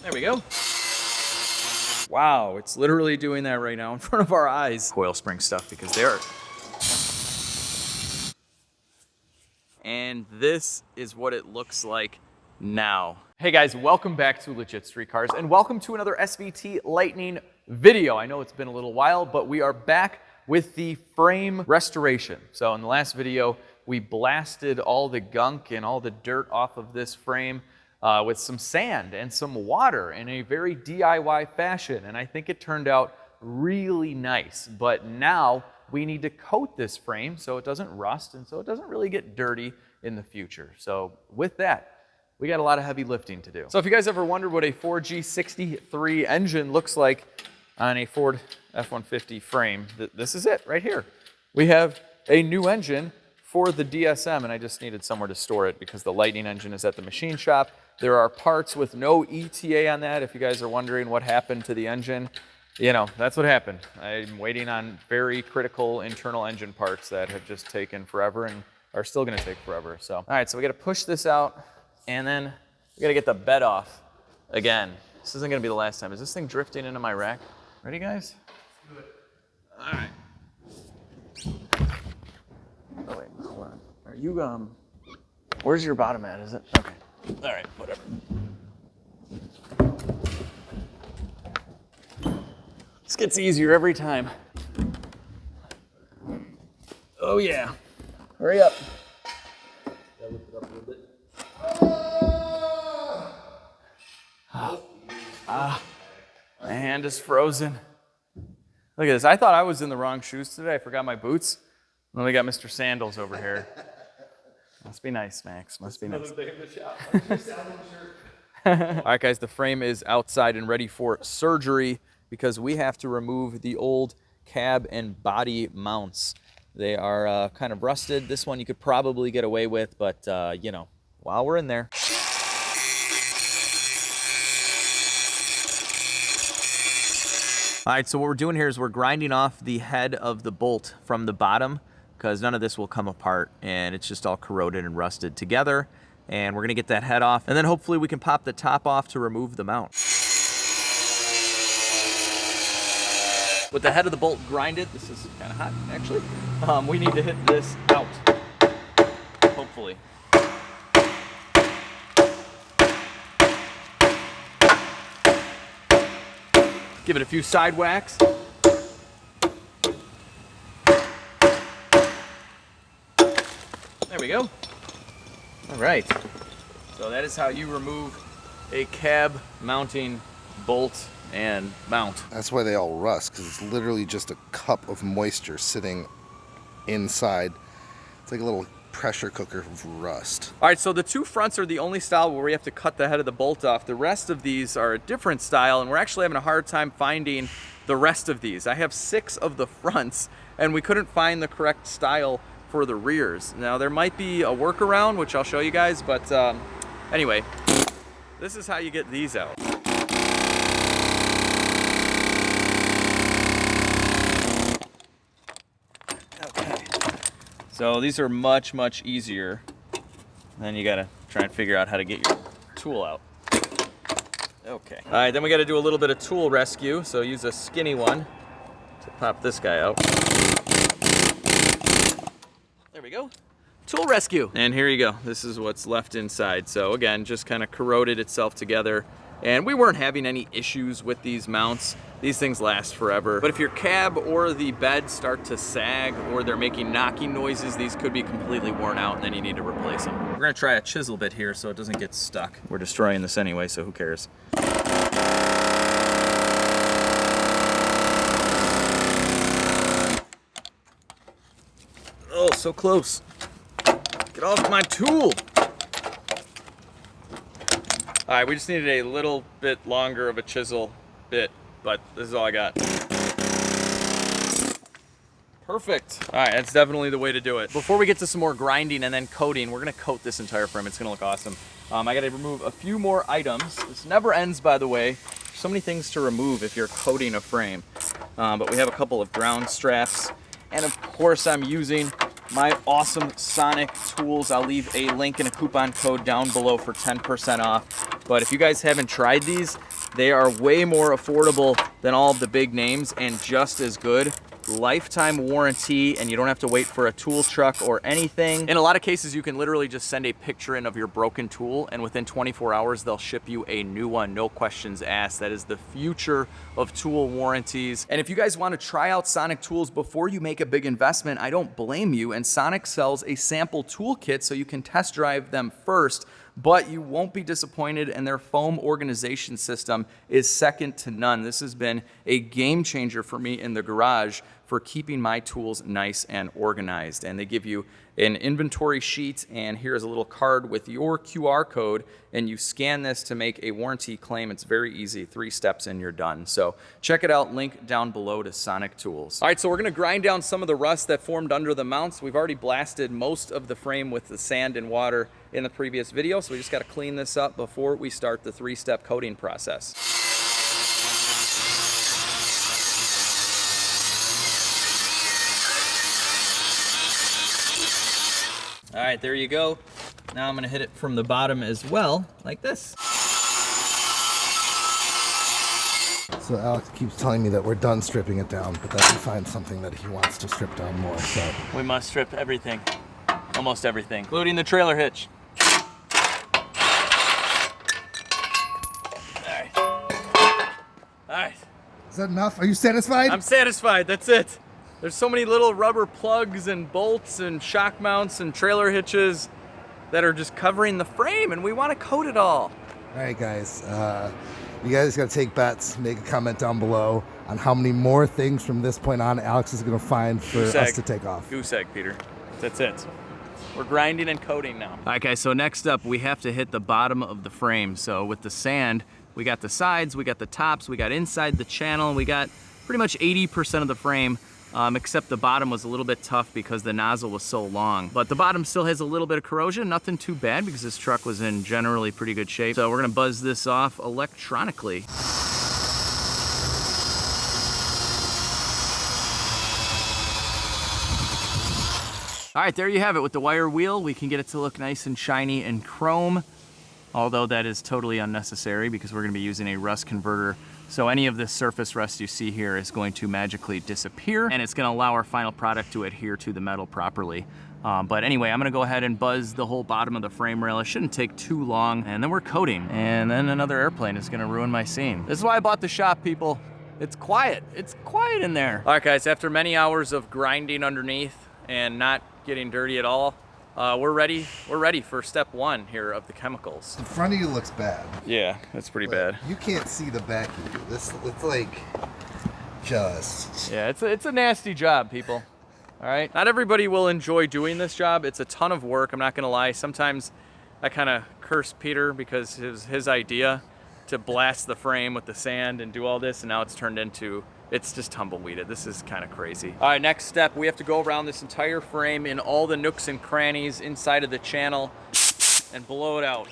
There we go. Wow, it's literally doing that right now in front of our eyes. Coil spring stuff because they are. And this is what it looks like now. Hey guys, welcome back to LegitStreetCars and welcome to another SVT Lighting video. I know it's been a little while, but we are back with the frame restoration. So in the last video, we blasted all the gunk and all the dirt off of this frame with some sand and some water in a very DIY fashion. And I think it turned out really nice. But now we need to coat this frame so it doesn't rust and so it doesn't really get dirty in the future. So with that, we got a lot of heavy lifting to do. So if you guys ever wondered what a 4G63 engine looks like on a Ford F-150 frame, this is it right here. We have a new engine for the DSM, and I just needed somewhere to store it because the Lightning engine is at the machine shop. There are parts with no ETA on that. If you guys are wondering what happened to the engine, you know, that's what happened. I'm waiting on very critical internal engine parts that have just taken forever and are still gonna take forever. So, all right, so we gotta push this out and then we gotta get the bed off again. This isn't gonna be the last time. Is this thing drifting into my rack? Ready, guys? Let's do it. All right. Oh wait, hold on. Are you, where's your bottom at, is it? Okay. All right, whatever. This gets easier every time. Oh yeah. Hurry up. Gotta lift it up a little bit. My hand is frozen. Look at this. I thought I was in the wrong shoes today. I forgot my boots. And then we got Mr. Sandals over here. Must be nice, Max. Must be nice. All right, guys, the frame is outside and ready for surgery because we have to remove the old cab and body mounts. They are kind of rusted. This one you could probably get away with, but you know, while we're in there. All right, so what we're doing here is we're grinding off the head of the bolt from the bottom because none of this will come apart and it's just all corroded and rusted together. And we're gonna get that head off and then hopefully we can pop the top off to remove the mount. With the head of the bolt grinded, this is kind of hot actually, we need to hit this out, hopefully. Give it a few side whacks. There we go. All right. So that is how you remove a cab mounting bolt and mount. That's why they all rust, because it's literally just a cup of moisture sitting inside. It's like a little pressure cooker of rust. All right, so the two fronts are the only style where we have to cut the head of the bolt off. The rest of these are a different style, and we're actually having a hard time finding the rest of these. I have 6 of the fronts, and we couldn't find the correct style for the rears. Now, there might be a workaround, which I'll show you guys, but anyway, this is how you get these out. So these are much, much easier. Then you gotta try and figure out how to get your tool out. Okay. All right, then we gotta do a little bit of tool rescue. So use a skinny one to pop this guy out. There we go. Tool rescue. And here you go. This is what's left inside. So again, just kind of corroded itself together. And we weren't having any issues with these mounts. These things last forever. But if your cab or the bed start to sag or they're making knocking noises, these could be completely worn out and then you need to replace them. We're gonna try a chisel bit here so it doesn't get stuck. We're destroying this anyway, so who cares? Oh, so close. Get off my tool. All right, we just needed a little bit longer of a chisel bit, but this is all I got. Perfect. All right, that's definitely the way to do it. Before we get to some more grinding and then coating, we're gonna coat this entire frame. It's gonna look awesome. I gotta remove a few more items. This never ends, by the way. So many things to remove if you're coating a frame. But we have a couple of ground straps. And of course, I'm using my awesome Sonic tools. I'll leave a link and a coupon code down below for 10% off. But if you guys haven't tried these, they are way more affordable than all of the big names and just as good. Lifetime warranty, and you don't have to wait for a tool truck or anything. In a lot of cases, you can literally just send a picture in of your broken tool, and within 24 hours, they'll ship you a new one, no questions asked. That is the future of tool warranties. And if you guys want to try out Sonic tools before you make a big investment, I don't blame you. And Sonic sells a sample toolkit so you can test drive them first, but you won't be disappointed, and their foam organization system is second to none. This has been a game changer for me in the garage for keeping my tools nice and organized. And they give you an inventory sheet, and here's a little card with your QR code, and you scan this to make a warranty claim. It's very easy, 3 steps and you're done. So check it out, link down below to Sonic Tools. All right, so we're gonna grind down some of the rust that formed under the mounts. We've already blasted most of the frame with the sand and water in the previous video, so we just gotta clean this up before we start the 3-step coating process. All right, there you go. Now I'm gonna hit it from the bottom as well, like this. So Alex keeps telling me that we're done stripping it down, but that he finds something that he wants to strip down more, so. We must strip everything, almost everything, including the trailer hitch. All right. Is that enough? Are you satisfied? I'm satisfied, that's it. There's so many little rubber plugs and bolts and shock mounts and trailer hitches that are just covering the frame, and we want to coat it all. All right, guys. You guys got to take bets. Make a comment down below on how many more things from this point on Alex is going to find for us to take off. Goose egg, Peter. That's it. We're grinding and coating now. All right, guys, so next up, we have to hit the bottom of the frame. So with the sand, we got the sides, we got the tops, we got inside the channel, we got pretty much 80% of the frame. Except the bottom was a little bit tough because the nozzle was so long. But the bottom still has a little bit of corrosion, nothing too bad because this truck was in generally pretty good shape. So we're gonna buzz this off electronically. All right, there you have it. With the wire wheel, we can get it to look nice and shiny and chrome, although that is totally unnecessary because we're gonna be using a rust converter. So any of this surface rust you see here is going to magically disappear, and it's gonna allow our final product to adhere to the metal properly. But anyway, I'm gonna go ahead and buzz the whole bottom of the frame rail. It shouldn't take too long, and then we're coating. And then another airplane is gonna ruin my scene. This is why I bought the shop, people. It's quiet in there. All right, guys, after many hours of grinding underneath and not getting dirty at all, we're ready for step 1 here of the chemicals. The front of you looks bad. Yeah, that's pretty bad. You can't see the back of you. It's like just. Yeah, it's a nasty job, people. All right, not everybody will enjoy doing this job. It's a ton of work, I'm not gonna lie. Sometimes I kind of curse Peter because it was his idea to blast the frame with the sand and do all this, and now it's turned into, it's just tumbleweeded. This is kind of crazy. All right, next step, we have to go around this entire frame in all the nooks and crannies inside of the channel and blow it out.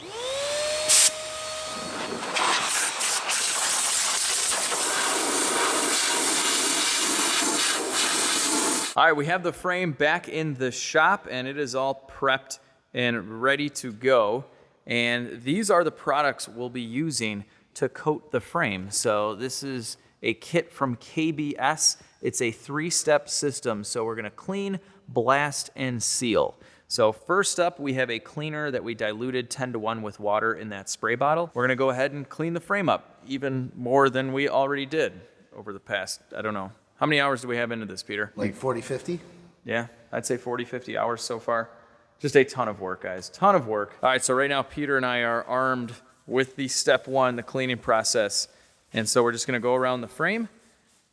All right, we have the frame back in the shop, and it is all prepped and ready to go. And these are the products we'll be using to coat the frame. So this is a kit from KBS. It's a 3-step system. So we're gonna clean, blast, and seal. So first up, we have a cleaner that we diluted 10-to-1 with water in that spray bottle. We're gonna go ahead and clean the frame up even more than we already did over the past, I don't know. How many hours do we have into this, Peter? Like 40, 50? Yeah, I'd say 40, 50 hours so far. Just a ton of work, guys, ton of work. All right, so right now, Peter and I are armed with the step 1, the cleaning process. And so we're just gonna go around the frame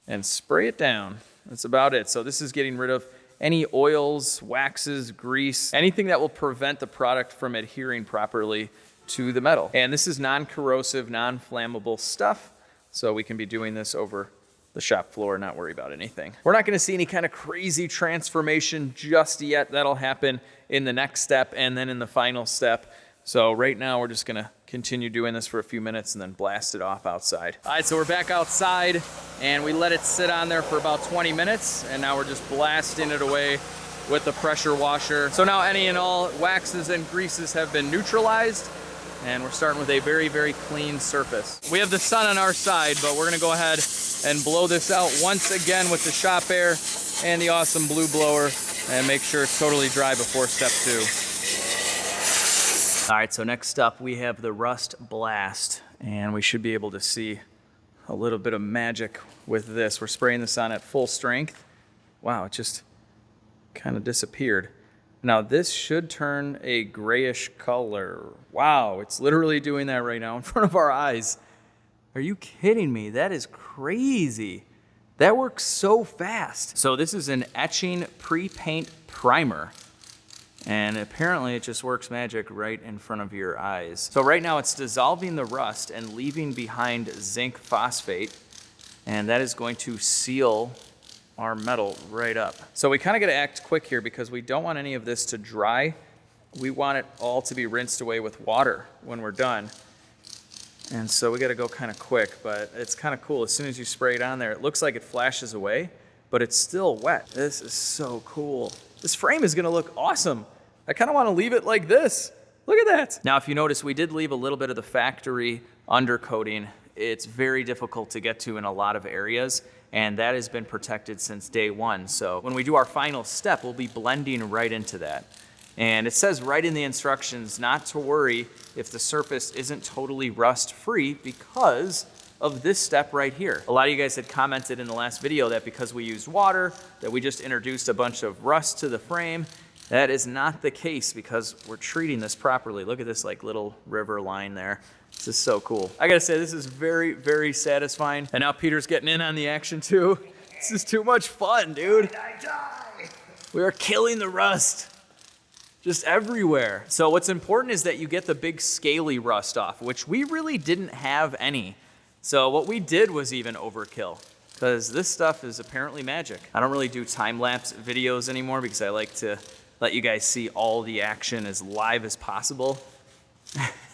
and spray it down. That's about it. So this is getting rid of any oils, waxes, grease, anything that will prevent the product from adhering properly to the metal. And this is non-corrosive, non-flammable stuff. So we can be doing this over the shop floor and not worry about anything. We're not gonna see any kind of crazy transformation just yet. That'll happen in the next step and then in the final step. So right now we're just gonna continue doing this for a few minutes and then blast it off outside. All right, so we're back outside and we let it sit on there for about 20 minutes and now we're just blasting it away with the pressure washer. So now any and all waxes and greases have been neutralized. And we're starting with a very, very clean surface. We have the sun on our side, but we're gonna go ahead and blow this out once again with the shop air and the awesome blue blower and make sure it's totally dry before step 2. All right, so next up we have the rust blast, and we should be able to see a little bit of magic with this. We're spraying this on at full strength. Wow, it just kind of disappeared. Now this should turn a grayish color. Wow, it's literally doing that right now in front of our eyes. Are you kidding me? That is crazy. That works so fast. So this is an etching pre-paint primer. And apparently it just works magic right in front of your eyes. So right now it's dissolving the rust and leaving behind zinc phosphate. And that is going to seal our metal right up. So we kind of got to act quick here because we don't want any of this to dry. We want it all to be rinsed away with water when we're done. And so we got to go kind of quick, but it's kind of cool. As soon as you spray it on there, it looks like it flashes away, but it's still wet. This is so cool. This frame is going to look awesome. I kind of want to leave it like this. Look at that. Now, if you notice, we did leave a little bit of the factory undercoating. It's very difficult to get to in a lot of areas, and that has been protected since day one. So when we do our final step, we'll be blending right into that. And it says right in the instructions not to worry if the surface isn't totally rust-free because of this step right here. A lot of you guys had commented in the last video that because we used water, that we just introduced a bunch of rust to the frame. That is not the case because we're treating this properly. Look at this like little river line there. This is so cool. I gotta say, this is very, very satisfying. And now Peter's getting in on the action too. This is too much fun, dude. We are killing the rust. Just everywhere. So what's important is that you get the big scaly rust off, which we really didn't have any. So what we did was even overkill, because this stuff is apparently magic. I don't really do time-lapse videos anymore because I like to let you guys see all the action as live as possible.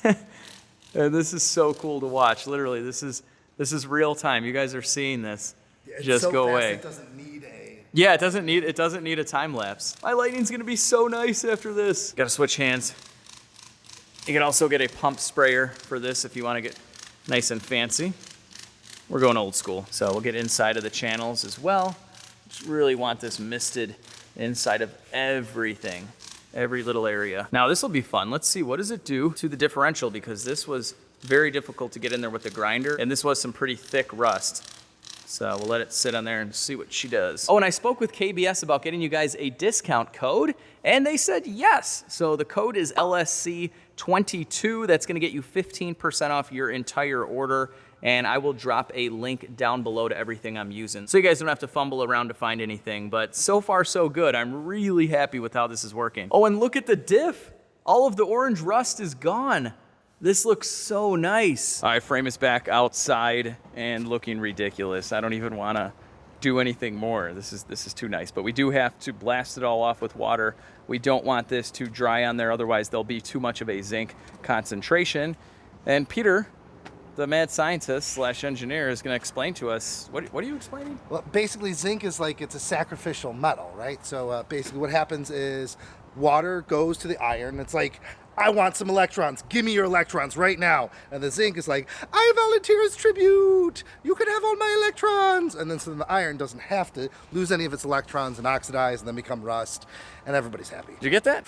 And this is so cool to watch. Literally, this is real time. You guys are seeing this. It's just so go fast, away. It doesn't need a... Yeah, it doesn't need a time lapse. My lighting's gonna be so nice after this. Gotta switch hands. You can also get a pump sprayer for this if you wanna get nice and fancy. We're going old school. So we'll get inside of the channels as well. Just really want this misted inside of everything, every little area. Now this will be fun. Let's see, what does it do to the differential? Because this was very difficult to get in there with the grinder, and this was some pretty thick rust. So we'll let it sit on there and see what she does. Oh, and I spoke with KBS about getting you guys a discount code, and they said yes. So the code is LSC22. That's gonna get you 15% off your entire order, and I will drop a link down below to everything I'm using. So you guys don't have to fumble around to find anything, but so far so good. I'm really happy with how this is working. Oh, and look at the diff. All of the orange rust is gone. This looks so nice. All right, frame is back outside and looking ridiculous. I don't even wanna do anything more. This is too nice, but we do have to blast it all off with water. We don't want this to dry on there, otherwise there'll be too much of a zinc concentration. And Peter, the mad scientist / engineer, is gonna explain to us, what are you explaining? Well, basically zinc is like, it's a sacrificial metal, right? So basically what happens is water goes to the iron. It's like, I want some electrons. Give me your electrons right now. And the zinc is like, I volunteer as tribute. You can have all my electrons. And then so then the iron doesn't have to lose any of its electrons and oxidize and then become rust. And everybody's happy. Did you get that?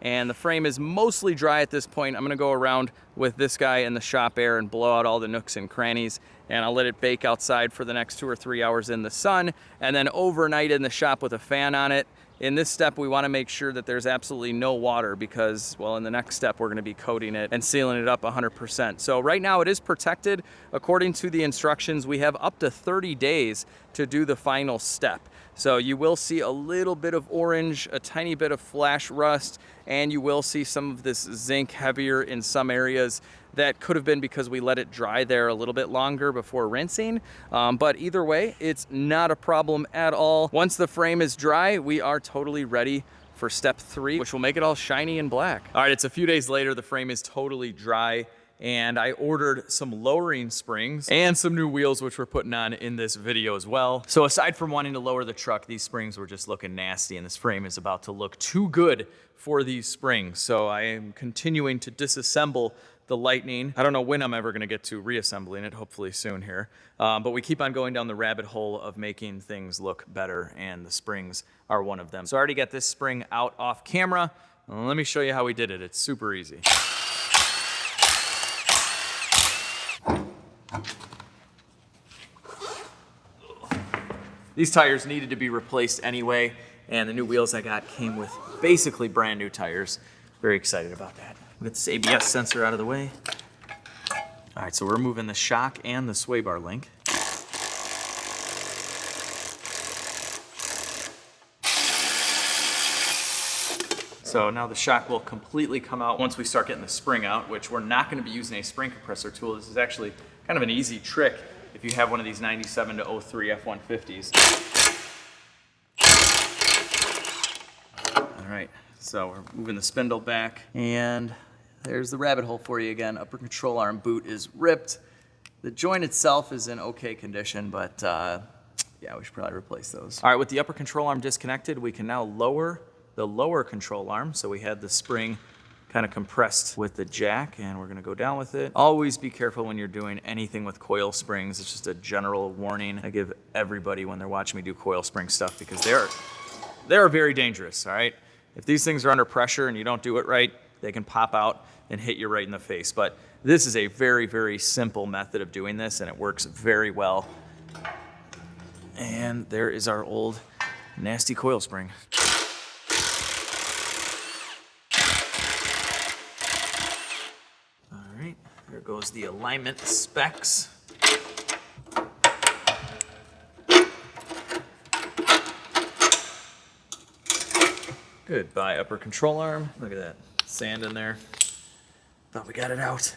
And the frame is mostly dry at this point. I'm gonna go around with this guy in the shop air and blow out all the nooks and crannies, and I'll let it bake outside for the next 2 or 3 hours in the sun, and then overnight in the shop with a fan on it. In this step, we wanna make sure that there's absolutely no water because, well, in the next step, we're gonna be coating it and sealing it up 100%. So right now it is protected. According to the instructions, we have up to 30 days to do the final step. So you will see a little bit of orange, a tiny bit of flash rust, and you will see some of this zinc heavier in some areas. That could have been because we let it dry there a little bit longer before rinsing. But either way, it's not a problem at all. Once the frame is dry, we are totally ready for step 3, which will make it all shiny and black. All right, it's a few days later. The frame is totally dry and I ordered some lowering springs and some new wheels, which we're putting on in this video as well. So aside from wanting to lower the truck, these springs were just looking nasty, and this frame is about to look too good for these springs. So I am continuing to disassemble the Lightning. I don't know when I'm ever gonna get to reassembling it, hopefully soon here. But we keep on going down the rabbit hole of making things look better, and the springs are one of them. So I already got this spring out off camera. Let me show you how we did it. It's super easy. These tires needed to be replaced anyway, and the new wheels I got came with basically brand new tires. Very excited about that. We'll get this ABS sensor out of the way. All right, so we're removing the shock and the sway bar link. So now the shock will completely come out once we start getting the spring out, which we're not going to be using a spring compressor tool. This is actually kind of an easy trick if you have one of these 97 to 03 F-150s. All right, so we're moving the spindle back, and there's the rabbit hole for you again. Upper control arm boot is ripped. The joint itself is in okay condition, but yeah, we should probably replace those. All right, with the upper control arm disconnected, we can now lower the lower control arm. So we had the spring kind of compressed with the jack, and we're gonna go down with it. Always be careful when you're doing anything with coil springs. It's just a general warning I give everybody when they're watching me do coil spring stuff, because they are very dangerous, all right? If these things are under pressure and you don't do it right, they can pop out and hit you right in the face. But this is a very, very simple method of doing this, and it works very well. And there is our old nasty coil spring. There goes the alignment specs. Goodbye, upper control arm. Look at that sand in there. Thought we got it out.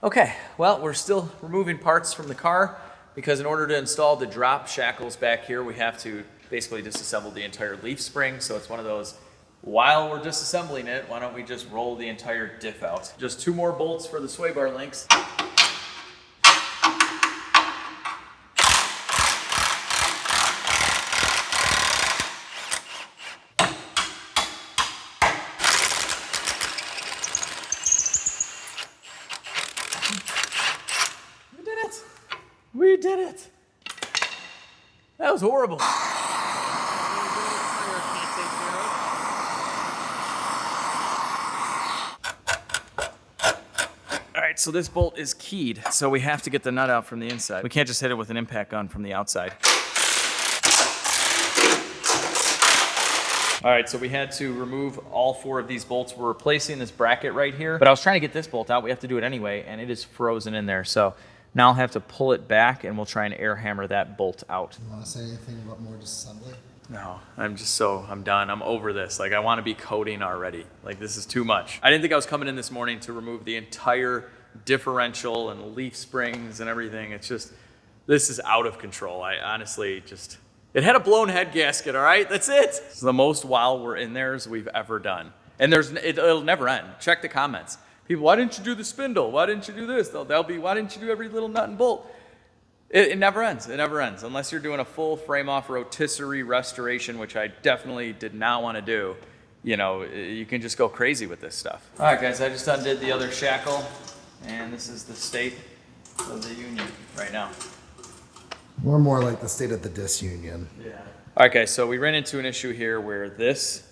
Okay, well, we're still removing parts from the car, because in order to install the drop shackles back here, we have to basically disassemble the entire leaf spring. So it's one of those, while we're disassembling it, why don't we just roll the entire diff out? Just 2 more bolts for the sway bar links. We did it! We did it! That was horrible. So this bolt is keyed, so we have to get the nut out from the inside. We can't just hit it with an impact gun from the outside. All right, so we had to remove all 4 of these bolts. We're replacing this bracket right here, but I was trying to get this bolt out. We have to do it anyway, and it is frozen in there. So now I'll have to pull it back, and we'll try and air hammer that bolt out. You want to say anything about more disassembly? No, I'm done. I'm over this. Like, I want to be coding already. Like, this is too much. I didn't think I was coming in this morning to remove the entire differential and leaf springs and everything. It's just, this is out of control. I honestly just, it had a blown head gasket, all right? That's it. It's the most while we're in there as we've ever done. And it'll never end. Check the comments. People, why didn't you do the spindle? Why didn't you do this? They'll be, why didn't you do every little nut and bolt? It never ends. It never ends. Unless you're doing a full frame off rotisserie restoration, which I definitely did not want to do. You know, you can just go crazy with this stuff. All right, guys, I just undid the other shackle, and this is the state of the union right now. We're more like the state of the disunion. Yeah. All right, guys, so we ran into an issue here where this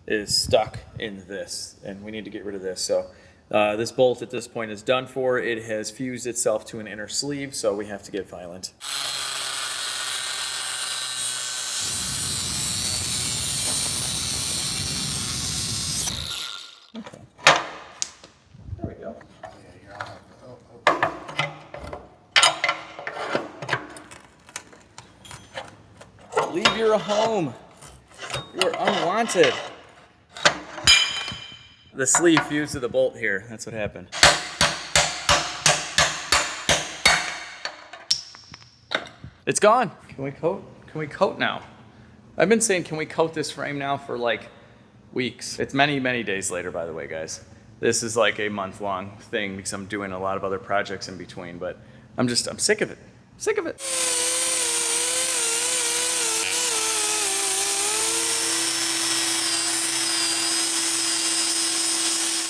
is stuck in this, and we need to get rid of this. So this bolt at this point is done for. It has fused itself to an inner sleeve, so we have to get violent. Okay. There we go. Leave your home. You're unwanted. The sleeve fused to the bolt here. That's what happened. It's gone. Can we coat? Can we coat now? I've been saying, can we coat this frame now for like, weeks. It's many, many days later, by the way, guys. This is like a month-long thing because I'm doing a lot of other projects in between, but I'm sick of it. Sick of it.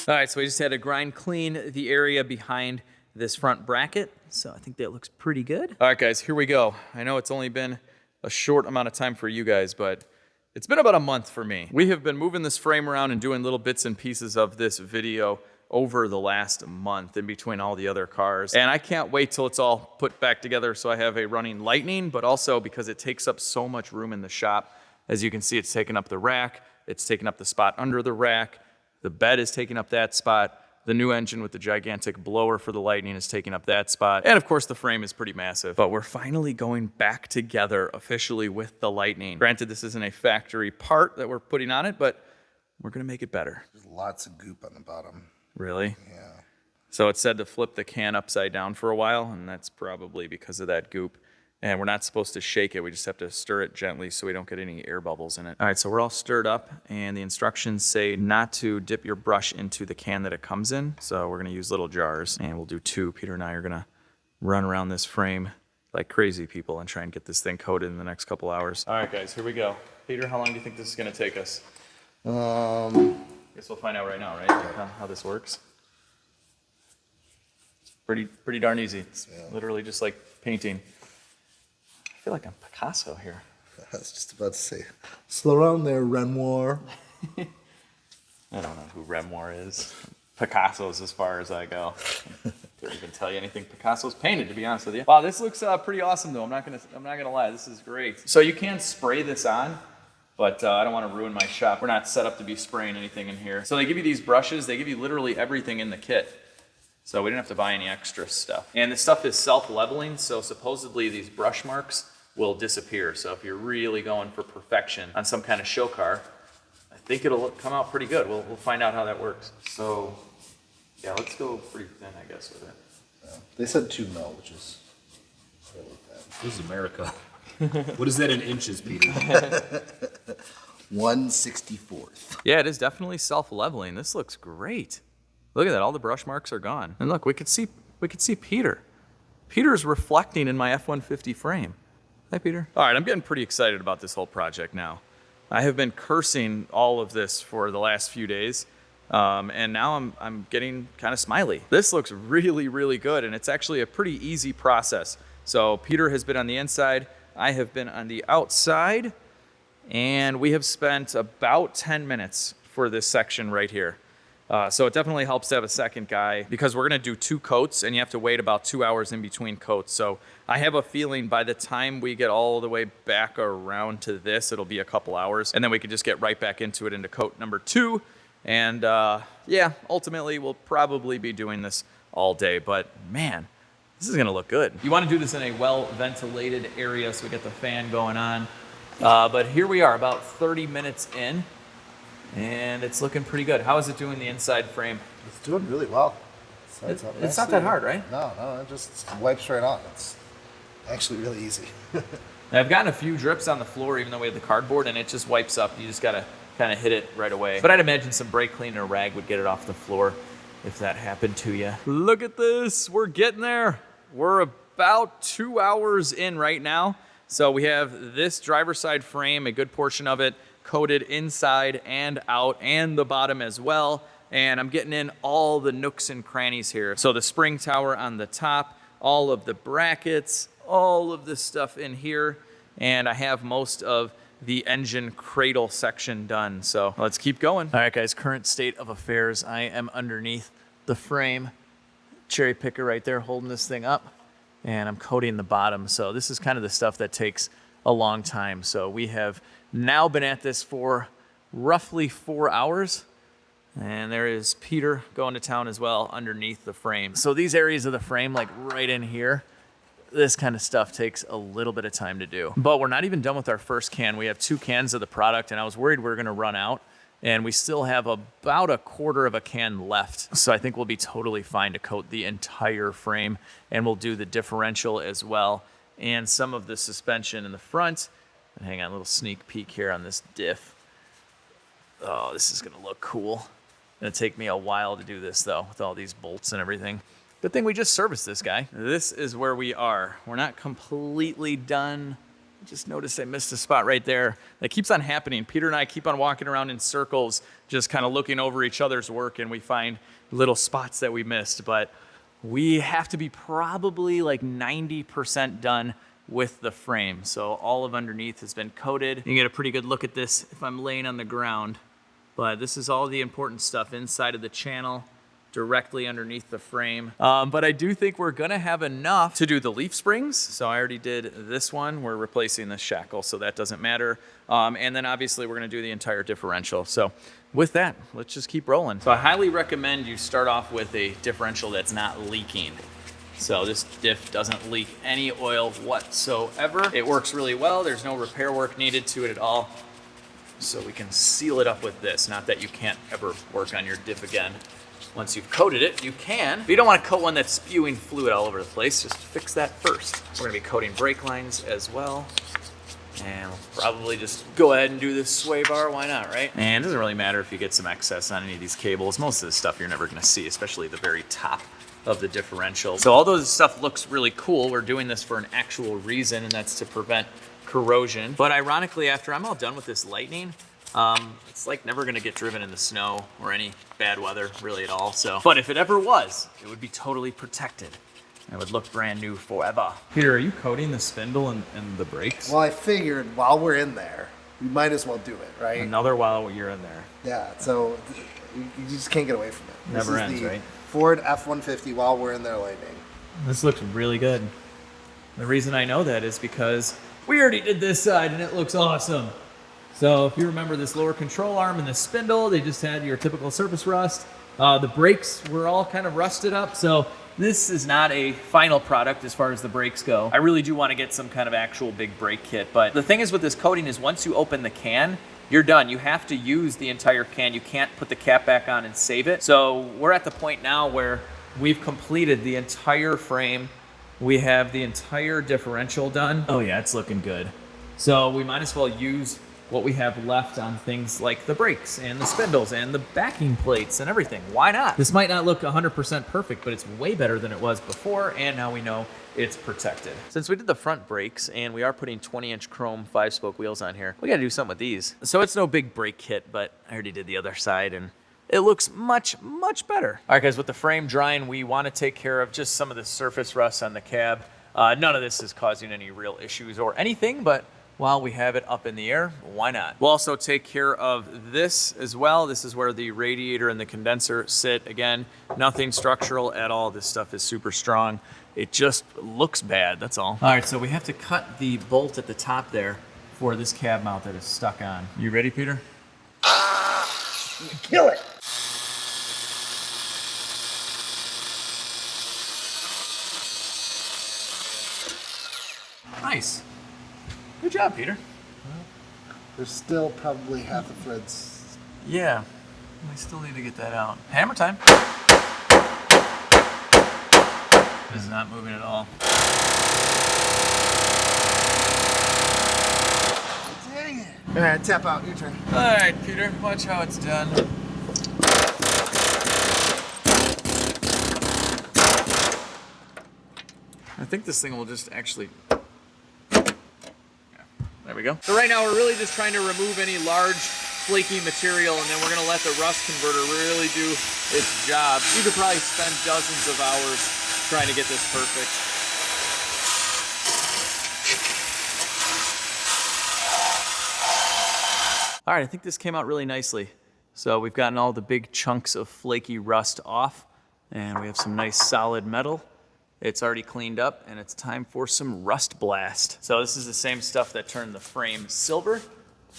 All right, so we just had to grind clean the area behind this front bracket. So I think that looks pretty good. All right, guys, here we go. I know it's only been a short amount of time for you guys, but it's been about a month for me. We have been moving this frame around and doing little bits and pieces of this video over the last month in between all the other cars. And I can't wait till it's all put back together so I have a running Lightning, but also because it takes up so much room in the shop. As you can see, it's taking up the rack, it's taking up the spot under the rack, the bed is taking up that spot, the new engine with the gigantic blower for the Lightning is taking up that spot, and of course the frame is pretty massive. But we're finally going back together officially with the Lightning. Granted, this isn't a factory part that we're putting on it, but we're gonna make it better. There's lots of goop on the bottom. Really? Yeah. So it said to flip the can upside down for a while, and that's probably because of that goop. And we're not supposed to shake it, we just have to stir it gently so we don't get any air bubbles in it. All right, so we're all stirred up, and the instructions say not to dip your brush into the can that it comes in. So we're gonna use little jars, and we'll do 2. Peter and I are gonna run around this frame like crazy people and try and get this thing coated in the next couple hours. All right, guys, here we go. Peter, how long do you think this is gonna take us? Guess we'll find out right now, right? How this works. It's pretty darn easy. It's literally just like painting. I feel like I'm Picasso here. I was just about to say, slow down there, Renoir. I don't know who Renoir is. Picasso's as far as I go. Couldn't even tell you anything Picasso's painted, to be honest with you. Wow, this looks pretty awesome though. I'm not gonna lie, this is great. So you can spray this on, but I don't want to ruin my shop. We're not set up to be spraying anything in here. So they give you these brushes. They give you literally everything in the kit. So we didn't have to buy any extra stuff. And this stuff is self-leveling, so supposedly these brush marks will disappear. So if you're really going for perfection on some kind of show car, I think it'll come out pretty good. We'll find out how that works. So yeah, let's go pretty thin, I guess, with it. Yeah. They said 2 mil, which is really bad. This is America. What is that in inches, Peter? 1/64. Yeah, it is definitely self-leveling. This looks great. Look at that, all the brush marks are gone. And look, we could see Peter. Peter's reflecting in my F-150 frame. Hi, Peter. All right, I'm getting pretty excited about this whole project now. I have been cursing all of this for the last few days, and now I'm getting kind of smiley. This looks really, really good, and it's actually a pretty easy process. So Peter has been on the inside, I have been on the outside, and we have spent about 10 minutes for this section right here. So it definitely helps to have a second guy because we're gonna do 2 coats and you have to wait about 2 hours in between coats. So I have a feeling by the time we get all the way back around to this, it'll be a couple hours and then we can just get right back into it into coat number 2. And yeah, ultimately we'll probably be doing this all day, but man, this is gonna look good. You wanna do this in a well-ventilated area so we get the fan going on. But here we are about 30 minutes in. And it's looking pretty good. How is it doing the inside frame? It's doing really well. It's not that hard, right? No, it just wipes right on. It's actually really easy. I've gotten a few drips on the floor, even though we have the cardboard, and it just wipes up. You just gotta kind of hit it right away. But I'd imagine some brake cleaner or rag would get it off the floor if that happened to you. Look at this, we're getting there. We're about 2 hours in right now. So we have this driver's side frame, a good portion of it, coated inside and out and the bottom as well. And I'm getting in all the nooks and crannies here. So the spring tower on the top, all of the brackets, all of this stuff in here. And I have most of the engine cradle section done. So let's keep going. All right, guys, current state of affairs. I am underneath the frame, cherry picker right there holding this thing up. And I'm coating the bottom. So this is kind of the stuff that takes a long time. So we have now been at this for roughly 4 hours. And there is Peter going to town as well underneath the frame. So these areas of the frame, like right in here, this kind of stuff takes a little bit of time to do. But we're not even done with our first can. We have 2 cans of the product and I was worried we were gonna run out. And we still have about a quarter of a can left. So I think we'll be totally fine to coat the entire frame. And we'll do the differential as well. And some of the suspension in the front. And hang on, a little sneak peek here on this diff. Oh, this is gonna look cool. Gonna take me a while to do this though, with all these bolts and everything. Good thing we just serviced this guy. This is where we are. We're not completely done. Just noticed I missed a spot right there. That keeps on happening. Peter and I keep on walking around in circles, just kind of looking over each other's work, and we find little spots that we missed. But we have to be probably like 90% done with the frame. So all of underneath has been coated. You can get a pretty good look at this if I'm laying on the ground. But this is all the important stuff inside of the channel, directly underneath the frame. But I do think we're gonna have enough to do the leaf springs. So I already did this one. We're replacing the shackle, so that doesn't matter. And then obviously we're gonna do the entire differential. So with that, let's just keep rolling. So I highly recommend you start off with a differential that's not leaking. So this diff doesn't leak any oil whatsoever. It works really well. There's no repair work needed to it at all. So we can seal it up with this. Not that you can't ever work on your diff again. Once you've coated it, you can. But you don't want to coat one that's spewing fluid all over the place. Just fix that first. We're gonna be coating brake lines as well. And we'll probably just go ahead and do this sway bar. Why not, right? And it doesn't really matter if you get some excess on any of these cables. Most of this stuff you're never gonna see, especially the very top of the differential. So although this stuff looks really cool, we're doing this for an actual reason, and that's to prevent corrosion. But ironically, after I'm all done with this Lightning, it's like never gonna get driven in the snow or any bad weather really at all. So, but if it ever was, it would be totally protected. It would look brand new forever. Peter, are you coating the spindle and the brakes? Well, I figured while we're in there, we might as well do it, right? Another while you're in there. Yeah, so you just can't get away from it. Never This is ends, the right? Ford F-150 while we're in there Lightning. This looks really good. The reason I know that is because we already did this side and it looks awesome. So if you remember this lower control arm and the spindle, they just had your typical surface rust. The brakes were all kind of rusted up. So this is not a final product as far as the brakes go. I really do want to get some kind of actual big brake kit. But the thing is with this coating is once you open the can, you're done. You have to use the entire can. You can't put the cap back on and save it. So we're at the point now where we've completed the entire frame. We have the entire differential done. Oh yeah, it's looking good. So we might as well use what we have left on things like the brakes and the spindles and the backing plates and everything. Why not? This might not look 100% perfect, but it's way better than it was before, and now we know it's protected. Since we did the front brakes and we are putting 20-inch chrome 5-spoke wheels on here, we gotta do something with these. So it's no big brake kit, but I already did the other side and it looks much, much better. All right, guys, with the frame drying, we wanna take care of just some of the surface rust on the cab. None of this is causing any real issues or anything, but while we have it up in the air, why not? We'll also take care of this as well. This is where the radiator and the condenser sit. Again, nothing structural at all. This stuff is super strong. It just looks bad, that's all. All right, so we have to cut the bolt at the top there for this cab mount that is stuck on. You ready, Peter? Kill it! Nice. Good job, Peter. There's still probably half the threads. Yeah, we still need to get that out. Hammer time. This is not moving at all. Dang it. All right, tap out, your turn. All right, Peter, watch how it's done. I think this thing will just actually... There we go. So right now we're really just trying to remove any large flaky material, and then we're gonna let the rust converter really do its job. You could probably spend dozens of hours trying to get this perfect. All right, I think this came out really nicely. So we've gotten all the big chunks of flaky rust off, and we have some nice solid metal. It's already cleaned up, and it's time for some rust blast. So this is the same stuff that turned the frame silver.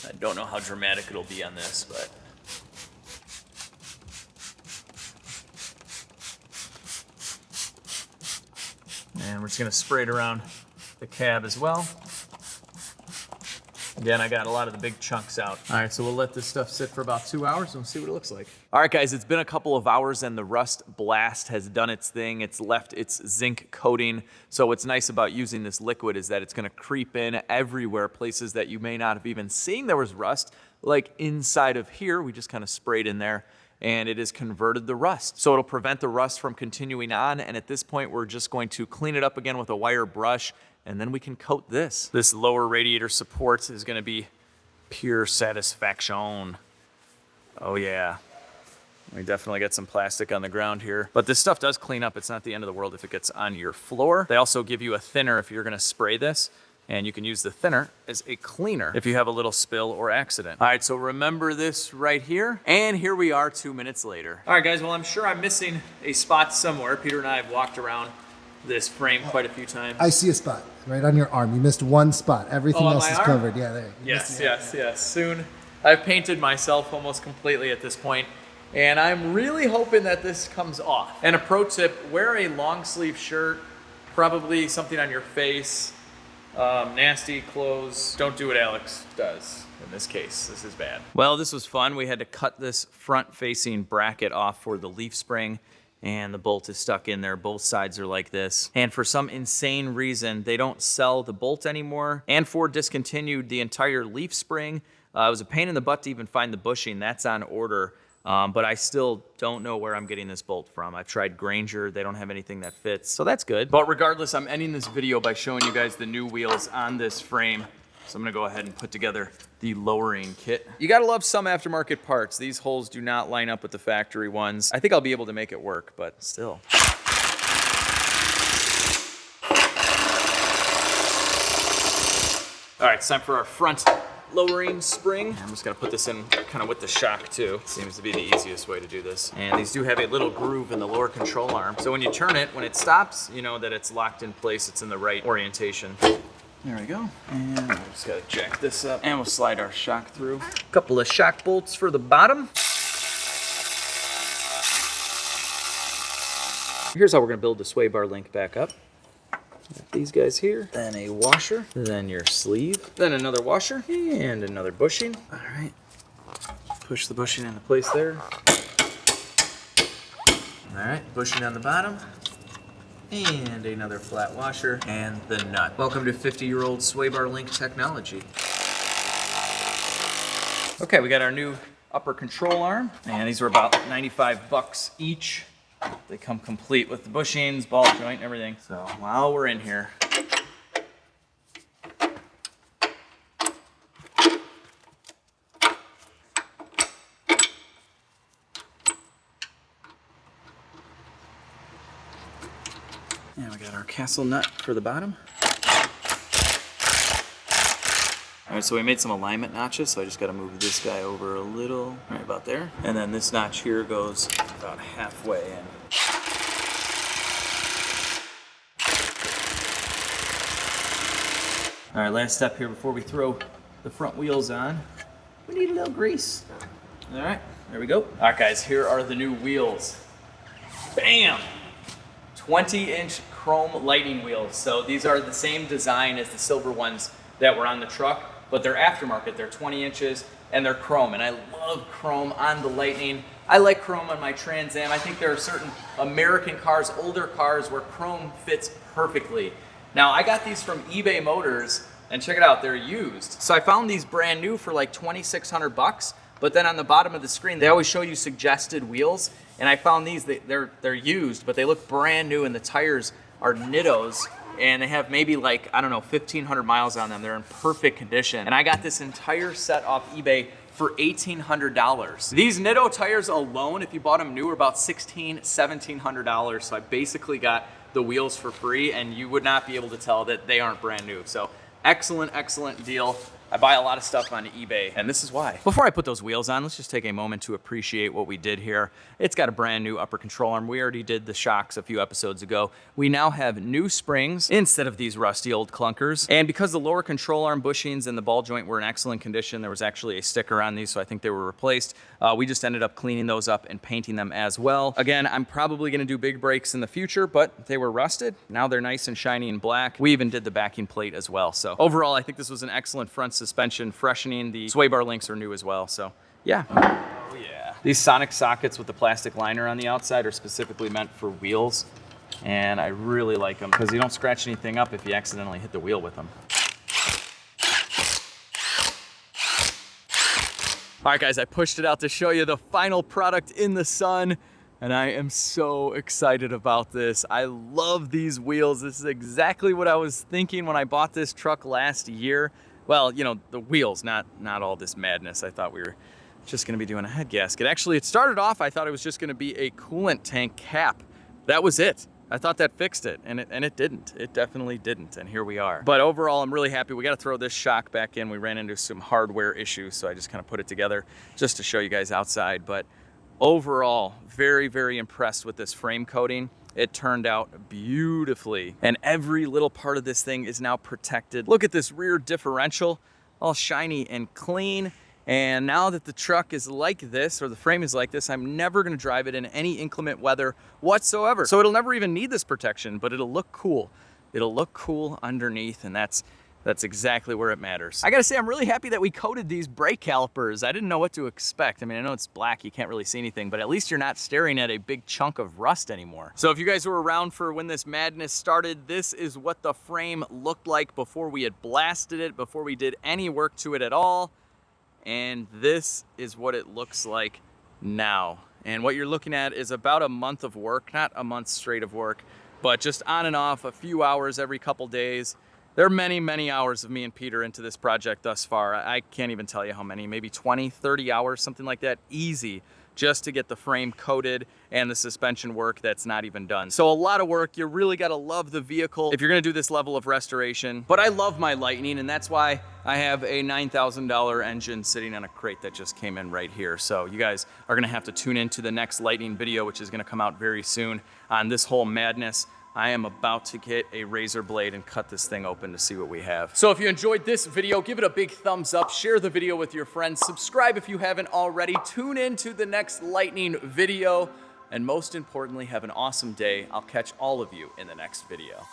I don't know how dramatic it'll be on this, but. And we're just gonna spray it around the cab as well. Again, I got a lot of the big chunks out. All right, so we'll let this stuff sit for about 2 hours and we'll see what it looks like. All right, guys, it's been a couple of hours and the rust blast has done its thing. It's left its zinc coating. So what's nice about using this liquid is that it's gonna creep in everywhere, places that you may not have even seen there was rust. Like inside of here, we just kind of sprayed in there and it has converted the rust. So it'll prevent the rust from continuing on. And at this point, we're just going to clean it up again with a wire brush, and then we can coat this. This lower radiator support is gonna be pure satisfaction. Oh yeah. We definitely got some plastic on the ground here. But this stuff does clean up. It's not the end of the world if it gets on your floor. They also give you a thinner if you're gonna spray this, and you can use the thinner as a cleaner if you have a little spill or accident. All right, so remember this right here. And here we are 2 minutes later. All right, guys, well, I'm sure I'm missing a spot somewhere. Peter and I have walked around this frame quite a few times. I see a spot right on your arm. You missed one spot. Everything on else my is arm? covered. Yeah, there. Yes. Soon. I've painted myself almost completely at this point, and I'm really hoping that this comes off. And a pro tip, wear a long sleeve shirt, probably something on your face, nasty clothes. Don't do what Alex does in this case. This is bad. Well, this was fun. We had to cut this front facing bracket off for the leaf spring, and the bolt is stuck in there. Both sides are like this. And for some insane reason, they don't sell the bolt anymore. And Ford discontinued the entire leaf spring. It was a pain in the butt to even find the bushing. That's on order. But I still don't know where I'm getting this bolt from. I've tried Granger. They don't have anything that fits. So that's good. But regardless, I'm ending this video by showing you guys the new wheels on this frame. So I'm gonna go ahead and put together the lowering kit. You gotta love some aftermarket parts. These holes do not line up with the factory ones. I think I'll be able to make it work, but still. All right, it's time for our front lowering spring. I'm just gonna put this in kind of with the shock too. Seems to be the easiest way to do this. And these do have a little groove in the lower control arm. So when you turn it, when it stops, you know that it's locked in place. It's in the right orientation. There we go. And we just gotta jack this up and we'll slide our shock through. A couple of shock bolts for the bottom. Here's how we're gonna build the sway bar link back up. Got these guys here, then a washer, then your sleeve, then another washer, and another bushing. All right, push the bushing into place there. All right, bushing on the bottom, and another flat washer, and the nut. Welcome to 50-year-old sway bar link technology. Okay, we got our new upper control arm, and these were about 95 bucks each. They come complete with the bushings, ball joint, and everything. So while we're in here, and we got our castle nut for the bottom. All right, so we made some alignment notches, so I just got to move this guy over a little, right about there. And then this notch here goes about halfway in. All right, last step here before we throw the front wheels on. We need a little grease. All right, there we go. All right, guys, here are the new wheels. Bam! 20-inch chrome lighting wheels. So these are the same design as the silver ones that were on the truck, but they're aftermarket. They're 20 inches and they're chrome, and I love chrome on the Lightning. I like chrome on my Trans Am. I think there are certain American cars, older cars, where chrome fits perfectly. Now, I got these from eBay Motors, and check it out, they're used. So I found these brand new for like 2,600 bucks, but then on the bottom of the screen, they always show you suggested wheels, and I found these, they're used, but they look brand new, and the tires are Nittos, and they have maybe like, I don't know, 1,500 miles on them. They're in perfect condition. And I got this entire set off eBay for $1,800. These Nitto tires alone, if you bought them new, are about $1,600, $1,700. So I basically got the wheels for free, and you would not be able to tell that they aren't brand new. So excellent, excellent deal. I buy a lot of stuff on eBay, and this is why. Before I put those wheels on, let's just take a moment to appreciate what we did here. It's got a brand new upper control arm. We already did the shocks a few episodes ago. We now have new springs instead of these rusty old clunkers. And because the lower control arm bushings and the ball joint were in excellent condition, there was actually a sticker on these, so I think they were replaced. We just ended up cleaning those up and painting them as well. Again, I'm probably gonna do big brakes in the future, but they were rusted. Now they're nice and shiny and black. We even did the backing plate as well. So overall, I think this was an excellent front suspension, freshening. The sway bar links are new as well, so yeah. Oh yeah. These sonic sockets with the plastic liner on the outside are specifically meant for wheels, and I really like them because you don't scratch anything up if you accidentally hit the wheel with them. All right, guys, I pushed it out to show you the final product in the sun, and I am so excited about this. I love these wheels. This is exactly what I was thinking when I bought this truck last year. Well, you know, the wheels, not all this madness. I thought we were just gonna be doing a head gasket. Actually, it started off, I thought it was just gonna be a coolant tank cap. That was it. I thought that fixed it, and it didn't. It definitely didn't, and here we are. But overall, I'm really happy. We gotta throw this shock back in. We ran into some hardware issues, so I just kind of put it together just to show you guys outside. But overall, very, very impressed with this frame coating. It turned out beautifully, and every little part of this thing is now protected. Look at this rear differential, all shiny and clean. And now that the truck is like this, or the frame is like this, I'm never gonna drive it in any inclement weather whatsoever. So it'll never even need this protection, but it'll look cool. It'll look cool underneath, and that's exactly where it matters. I gotta say, I'm really happy that we coated these brake calipers. I didn't know what to expect. I mean, I know it's black, you can't really see anything, but at least you're not staring at a big chunk of rust anymore. So if you guys were around for when this madness started, this is what the frame looked like before we had blasted it, before we did any work to it at all. And this is what it looks like now. And what you're looking at is about a month of work, not a month straight of work, but just on and off, a few hours every couple days. There are many, many hours of me and Peter into this project thus far. I can't even tell you how many, maybe 20, 30 hours, something like that, easy, just to get the frame coated and the suspension work that's not even done. So a lot of work. You really gotta love the vehicle if you're gonna do this level of restoration. But I love my Lightning, and that's why I have a $9,000 engine sitting on a crate that just came in right here. So you guys are gonna have to tune into the next Lightning video, which is gonna come out very soon on this whole madness. I am about to get a razor blade and cut this thing open to see what we have. So if you enjoyed this video, give it a big thumbs up, share the video with your friends, subscribe if you haven't already, tune in to the next Lightning video, and most importantly, have an awesome day. I'll catch all of you in the next video.